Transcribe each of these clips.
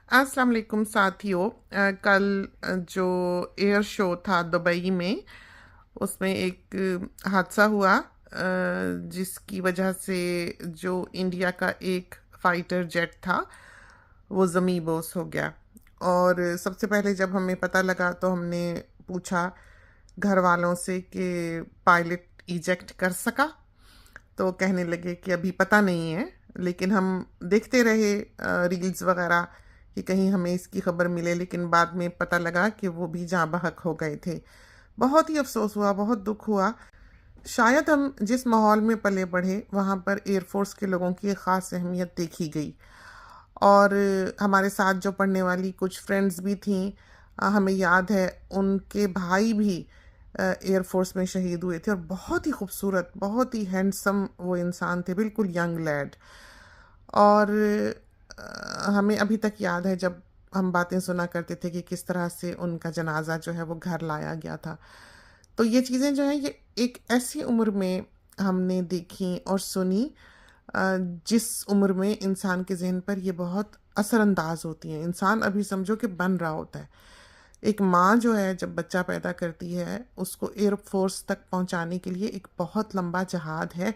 अस्सलाम वालेकुम साथियों। कल जो एयर शो था दुबई में, उसमें एक हादसा हुआ, जिसकी वजह से जो इंडिया का एक फाइटर जेट था वो ज़मीं बोस हो गया। और सबसे पहले जब हमें पता लगा तो हमने पूछा घर वालों से कि पायलट इजेक्ट कर सका। तो कहने लगे कि अभी पता नहीं है, लेकिन हम देखते रहे रील्स वगैरह कि कहीं हमें इसकी खबर मिले, लेकिन बाद में पता लगा कि वो भी जाँ बहक हो गए थे। बहुत ही अफसोस हुआ, बहुत दुख हुआ। शायद हम जिस माहौल में पले बढ़े वहाँ पर एयरफोर्स के लोगों की एक ख़ास अहमियत देखी गई। और हमारे साथ जो पढ़ने वाली कुछ फ्रेंड्स भी थीं, हमें याद है उनके भाई भी एयरफोर्स में शहीद हुए थे। और बहुत ही खूबसूरत, बहुत ही हैंडसम वो इंसान थे, बिल्कुल यंग लैड। और हमें अभी तक याद है जब हम बातें सुना करते थे कि किस तरह से उनका जनाजा जो है वो घर लाया गया था। तो ये चीज़ें जो हैं ये एक ऐसी उम्र में हमने देखी और सुनी, जिस उम्र में इंसान के ज़हन पर ये बहुत असरअंदाज होती हैं। इंसान अभी समझो कि बन रहा होता है। एक माँ जो है जब बच्चा पैदा करती है, उसको एयरफोर्स तक पहुंचाने के लिए एक बहुत लंबा जहाद है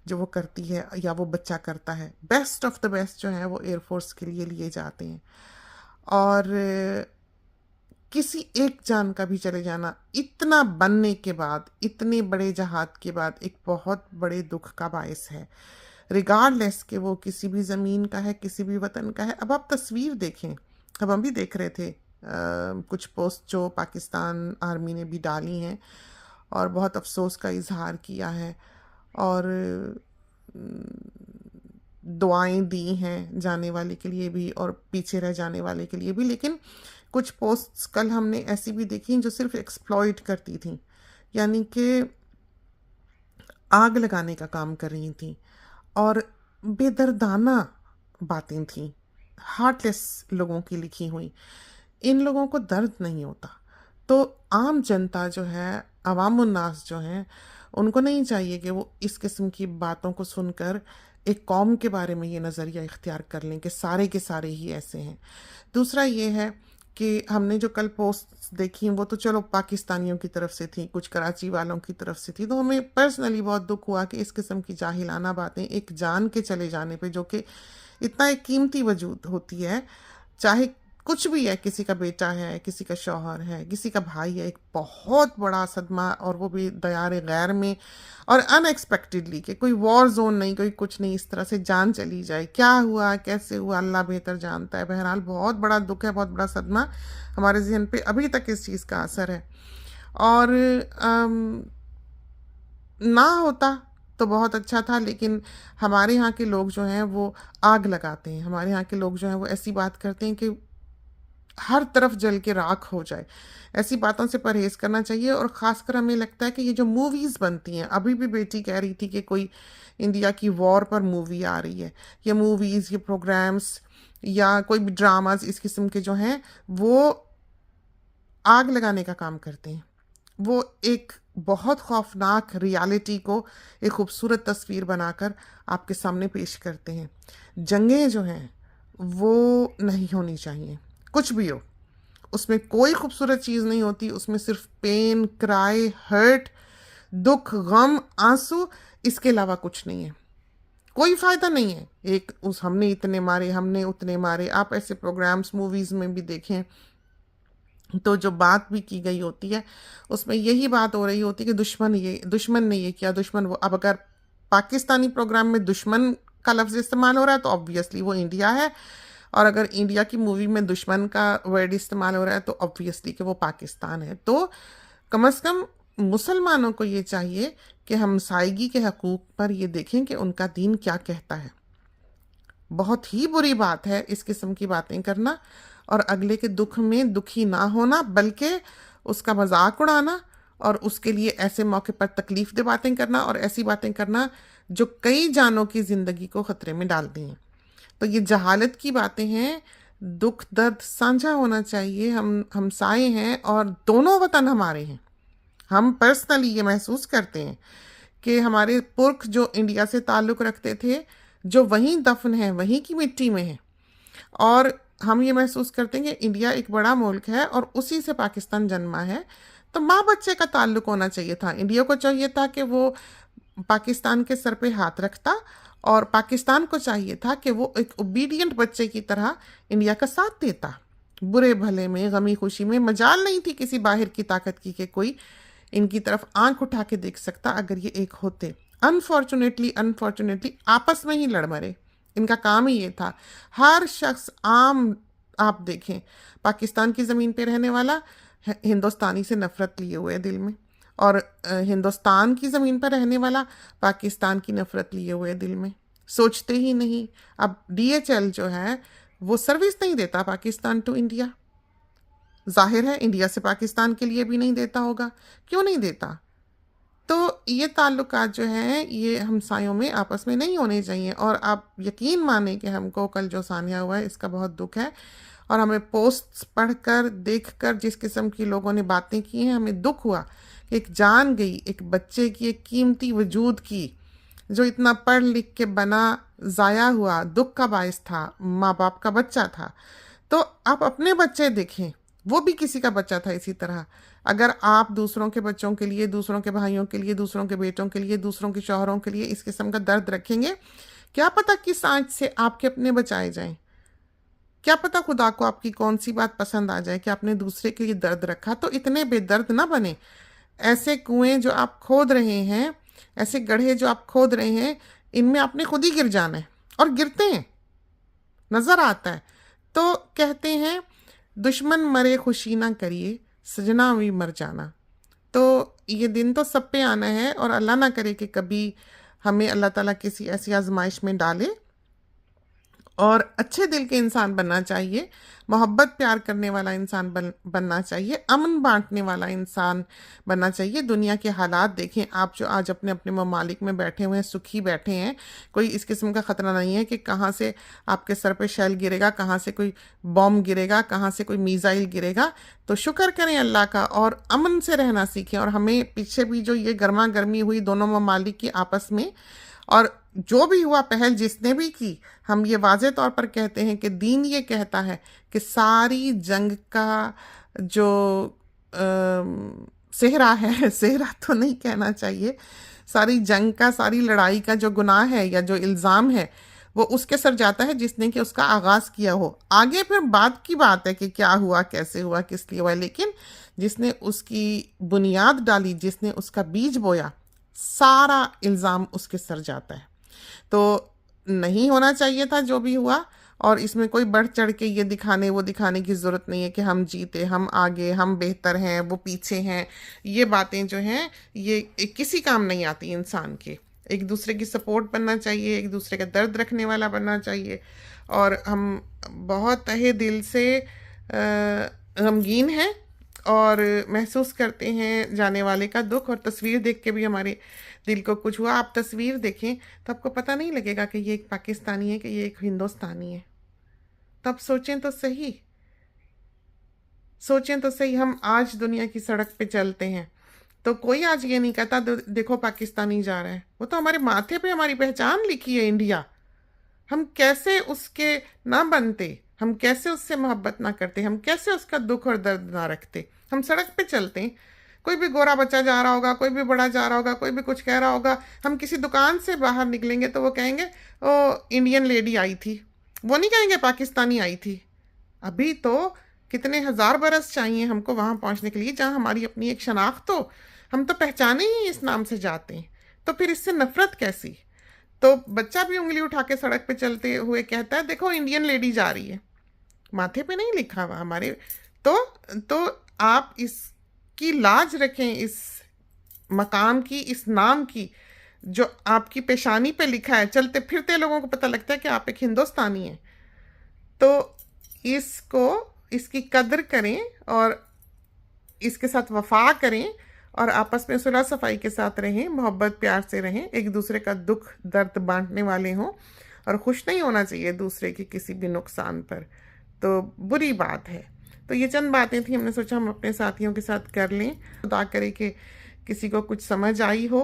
जो वो करती है या वो बच्चा करता है। बेस्ट ऑफ द बेस्ट जो है वो एयरफोर्स के लिए लिए जाते हैं। और किसी एक जान का भी चले जाना इतना बनने के बाद, इतने बड़े जहाद के बाद, एक बहुत बड़े दुख का बायस है। रिगार्डलेस कि वो किसी भी ज़मीन का है, किसी भी वतन का है। अब आप तस्वीर देखें, अब हम भी देख रहे थे कुछ पोस्ट जो पाकिस्तान आर्मी ने भी डाली हैं और बहुत अफसोस का इजहार किया है। और दुआएं दी हैं जाने वाले के लिए भी और पीछे रह जाने वाले के लिए भी। लेकिन कुछ पोस्ट्स कल हमने ऐसी भी देखी जो सिर्फ एक्सप्लॉइट करती थी, यानी कि आग लगाने का काम कर रही थी और बेदर्दाना बातें थी, हार्टलेस लोगों की लिखी हुई। इन लोगों को दर्द नहीं होता। तो आम जनता जो है, अवामुन्नास जो हैं, उनको नहीं चाहिए कि वो इस किस्म की बातों को सुनकर एक कौम के बारे में ये नज़रिया इख्तियार कर लें कि सारे के सारे ही ऐसे हैं। दूसरा ये है कि हमने जो कल पोस्ट देखी वो तो चलो पाकिस्तानियों की तरफ से थी, कुछ कराची वालों की तरफ से थी, तो हमें पर्सनली बहुत दुख हुआ कि इस किस्म की जाहिलाना बातें एक जान के चले जाने पे, जो कि इतना एक कीमती वजूद होती है, चाहे कुछ भी है, किसी का बेटा है, किसी का शौहर है, किसी का भाई है, एक बहुत बड़ा सदमा, और वो भी दयार गैर में और अनएक्सपेक्टेडली, कि कोई वॉर जोन नहीं, कोई कुछ नहीं, इस तरह से जान चली जाए। क्या हुआ, कैसे हुआ, अल्लाह बेहतर जानता है। बहरहाल बहुत बड़ा दुख है, बहुत बड़ा सदमा, हमारे जहन पे अभी तक इस चीज़ का असर है। और ना होता तो बहुत अच्छा था, लेकिन हमारे यहाँ के लोग जो हैं वो आग लगाते हैं। हमारे यहाँ के लोग जो हैं वो ऐसी बात करते हैं कि हर तरफ जल के राख हो जाए। ऐसी बातों से परहेज करना चाहिए। और ख़ासकर हमें लगता है कि ये जो मूवीज़ बनती हैं, अभी भी बेटी कह रही थी कि कोई इंडिया की वॉर पर मूवी आ रही है, ये मूवीज़, ये प्रोग्राम्स या कोई भी ड्रामाज इस किस्म के जो हैं वो आग लगाने का काम करते हैं। वो एक बहुत खौफनाक रियलिटी को एक खूबसूरत तस्वीर बनाकर आपके सामने पेश करते हैं। जंगें जो हैं वो नहीं होनी चाहिए, कुछ भी हो, उसमें कोई खूबसूरत चीज़ नहीं होती। उसमें सिर्फ पेन, क्राई, हर्ट, दुख, गम, आंसू, इसके अलावा कुछ नहीं है। कोई फ़ायदा नहीं है। एक उस हमने इतने मारे, हमने उतने मारे, आप ऐसे प्रोग्राम्स मूवीज़ में भी देखें तो जो बात भी की गई होती है उसमें यही बात हो रही होती है कि दुश्मन ने ये किया, दुश्मन वो। अब अगर पाकिस्तानी प्रोग्राम में दुश्मन का लफ्ज़ इस्तेमाल हो रहा है तो ऑब्वियसली वो इंडिया है, और अगर इंडिया की मूवी में दुश्मन का वर्ड इस्तेमाल हो रहा है तो ऑब्वियसली कि वो पाकिस्तान है। तो कम से कम मुसलमानों को ये चाहिए कि हमसायगी के हकूक़ पर ये देखें कि उनका दीन क्या कहता है। बहुत ही बुरी बात है इस किस्म की बातें करना और अगले के दुख में दुखी ना होना, बल्कि उसका मजाक उड़ाना और उसके लिए ऐसे मौके पर तकलीफ दे बातें करना और ऐसी बातें करना जो कई जानों की ज़िंदगी को ख़तरे में डालती हैं। तो ये जहालत की बातें हैं। दुख दर्द साझा होना चाहिए। हम हमसाए हैं और दोनों वतन हमारे हैं। हम पर्सनली ये महसूस करते हैं कि हमारे पुरख जो इंडिया से ताल्लुक़ रखते थे, जो वहीं दफन है, वहीं की मिट्टी में है। और हम ये महसूस करते हैं कि इंडिया एक बड़ा मुल्क है और उसी से पाकिस्तान जन्मा है, तो माँ बच्चे का ताल्लुक होना चाहिए था। इंडिया को चाहिए था कि वो पाकिस्तान के सर पे हाथ रखता, और पाकिस्तान को चाहिए था कि वो एक ओबीडियंट बच्चे की तरह इंडिया का साथ देता, बुरे भले में, गमी खुशी में। मजाल नहीं थी किसी बाहर की ताकत की कि कोई इनकी तरफ आंख उठा के देख सकता अगर ये एक होते। अनफॉर्चुनेटली आपस में ही लड़ मरे। इनका काम ही ये था। हर शख्स आम, आप देखें, पाकिस्तान की ज़मीन पे रहने वाला हिंदुस्तानी से नफ़रत लिए हुए दिल में, और हिंदुस्तान की ज़मीन पर रहने वाला पाकिस्तान की नफ़रत लिए हुए दिल में। सोचते ही नहीं। अब DHL जो है वो सर्विस नहीं देता पाकिस्तान टू इंडिया। जाहिर है इंडिया से पाकिस्तान के लिए भी नहीं देता होगा। क्यों नहीं देता? तो ये ताल्लुकात जो हैं ये हमसायों में आपस में नहीं होने चाहिए। और आप यकीन माने कि हमको कल जो सानिया हुआ है इसका बहुत दुख है, और हमें पोस्ट्स पढ़कर, देखकर, जिस किस्म की लोगों ने बातें की हैं, हमें दुख हुआ कि एक जान गई, एक बच्चे की, एक कीमती वजूद की, जो इतना पढ़ लिख के बना, ज़ाया हुआ, दुख का बायस था, माँ बाप का बच्चा था। तो आप अपने बच्चे देखें, वो भी किसी का बच्चा था इसी तरह। अगर आप दूसरों के बच्चों के लिए, दूसरों के भाइयों के लिए, दूसरों के बेटों के लिए, दूसरों के शौहरों के लिए इस किस्म का दर्द रखेंगे, क्या पता किस आंच से आपके अपने बचाए जाएं। क्या पता खुदा को आपकी कौन सी बात पसंद आ जाए कि आपने दूसरे के लिए दर्द रखा। तो इतने बेदर्द ना बने। ऐसे कुएं जो आप खोद रहे हैं, ऐसे गड्ढे जो आप खोद रहे हैं, इनमें आपने खुद ही गिर जाना है, और गिरते हैं, नजर आता है। तो कहते हैं दुश्मन मरे खुशी ना करिए, सजना भी मर जाना। तो ये दिन तो सब पे आना है, और अल्लाह ना करे कि कभी हमें अल्लाह ताला किसी ऐसी आजमाइश में डाले। और अच्छे दिल के इंसान बनना चाहिए, मोहब्बत प्यार करने वाला इंसान बनना चाहिए, अमन बांटने वाला इंसान बनना चाहिए। दुनिया के हालात देखें आप, जो आज अपने अपने ममालिक में बैठे हुए हैं, सुखी बैठे हैं, कोई इस किस्म का ख़तरा नहीं है कि कहाँ से आपके सर पे शैल गिरेगा, कहाँ से कोई बॉम्ब गिरेगा, कहाँ से कोई मीज़ाइल गिरेगा। तो शुक्र करें अल्लाह का, और अमन से रहना सीखें। और हमें पीछे भी जो ये गर्मा गर्मी हुई दोनों ममालिक की आपस में, और जो भी हुआ, पहल जिसने भी की, हम ये वाज़े तौर पर कहते हैं कि दीन ये कहता है कि सारी जंग का जो सेहरा है, सेहरा तो नहीं कहना चाहिए, सारी जंग का, सारी लड़ाई का जो गुनाह है या जो इल्ज़ाम है, वो उसके सर जाता है जिसने कि उसका आगाज़ किया हो। आगे फिर बाद की बात है कि क्या हुआ, कैसे हुआ, किस लिए हुआ, लेकिन जिसने उसकी बुनियाद डाली, जिसने उसका बीज बोया, सारा इल्ज़ाम उसके सर जाता है। तो नहीं होना चाहिए था जो भी हुआ, और इसमें कोई बढ़ चढ़ के ये दिखाने वो दिखाने की ज़रूरत नहीं है कि हम जीते, हम आगे, हम बेहतर हैं, वो पीछे हैं। ये बातें जो हैं ये किसी काम नहीं आती इंसान के। एक दूसरे की सपोर्ट बनना चाहिए, एक दूसरे का दर्द रखने वाला बनना चाहिए। और हम बहुत तहे दिल से गमगीन हैं और महसूस करते हैं जाने वाले का दुख। और तस्वीर देख के भी हमारे दिल को कुछ हुआ। आप तस्वीर देखें तो आपको पता नहीं लगेगा कि ये एक पाकिस्तानी है, कि ये एक हिंदुस्तानी है। तब सोचें तो सही, सोचें तो सही। हम आज दुनिया की सड़क पे चलते हैं तो कोई आज ये नहीं कहता देखो पाकिस्तानी जा रहा है। वो तो हमारे माथे पे हमारी पहचान लिखी है, इंडिया। हम कैसे उसके ना बनते, हम कैसे उससे मोहब्बत ना करते, हम कैसे उसका दुख और दर्द ना रखते। हम सड़क पे चलते हैं, कोई भी गोरा बच्चा जा रहा होगा, कोई भी बड़ा जा रहा होगा, कोई भी कुछ कह रहा होगा, हम किसी दुकान से बाहर निकलेंगे तो वो कहेंगे ओ इंडियन लेडी आई थी, वो नहीं कहेंगे पाकिस्तानी आई थी। अभी तो कितने हज़ार बरस चाहिए हमको वहाँ पहुँचने के लिए जहाँ हमारी अपनी एक शनाख्त हो। हम तो पहचाने ही इस नाम से जाते हैं, तो फिर इससे नफरत कैसी। तो बच्चा भी उंगली उठा के सड़क पे चलते हुए कहता है देखो इंडियन लेडी जा रही है, माथे पे नहीं लिखा हुआ हमारे। तो आप इसकी लाज रखें, इस मकाम की, इस नाम की, जो आपकी पेशानी पे लिखा है। चलते फिरते लोगों को पता लगता है कि आप एक हिंदुस्तानी हैं। तो इसको, इसकी कदर करें और इसके साथ वफा करें, और आपस में सुलह सफाई के साथ रहें, मोहब्बत प्यार से रहें, एक दूसरे का दुख दर्द बांटने वाले हों, और खुश नहीं होना चाहिए दूसरे के किसी भी नुकसान पर। तो बुरी बात है। तो ये चंद बातें थी, हमने सोचा हम अपने साथियों के साथ कर लें। खुदा करे कि किसी को कुछ समझ आई हो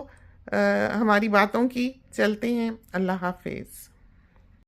हमारी बातों की। चलते हैं, अल्लाह हाफिज़।